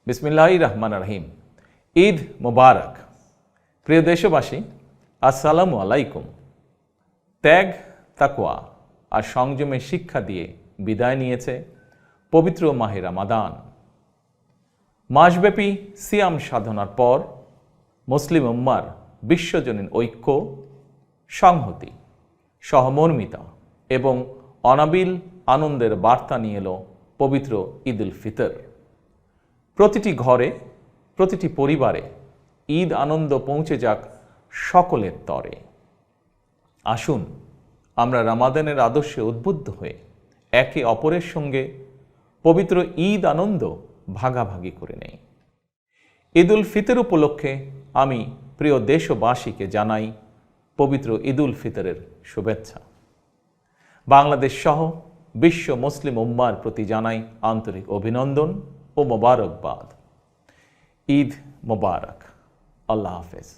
বিসমিল্লাহির রহমানির রহিম। ঈদ মোবারক। প্রিয় দেশবাসী, আসসালামু আলাইকুম। ত্যাগ, তাকওয়া আর সংযমের শিক্ষা দিয়ে বিদায় নিয়েছে পবিত্র মাহে রমাদান। মাসব্যাপী সিয়াম সাধনার পর মুসলিম উম্মার বিশ্বজনীন ঐক্য, সংহতি, সহমর্মিতা এবং অনাবিল আনন্দের বার্তা নিয়ে এলো পবিত্র ঈদ উল ফিতর। প্রতিটি ঘরে, প্রতিটি পরিবারে ঈদ আনন্দ পৌঁছে যাক সকলের তরে। আসুন আমরা রমাদানের আদর্শে উদ্বুদ্ধ হয়ে একে অপরের সঙ্গে পবিত্র ঈদ আনন্দ ভাগাভাগি করে নেই। ঈদ উল ফিতর উপলক্ষে আমি প্রিয় দেশবাসীকে জানাই পবিত্র ঈদ উল ফিতরের শুভেচ্ছা। বাংলাদেশ সহ বিশ্ব মুসলিম উম্মার প্রতি জানাই আন্তরিক অভিনন্দন ও মোবারকবাদ। ঈদ মোবারক। আল্লাহ হাফেজ।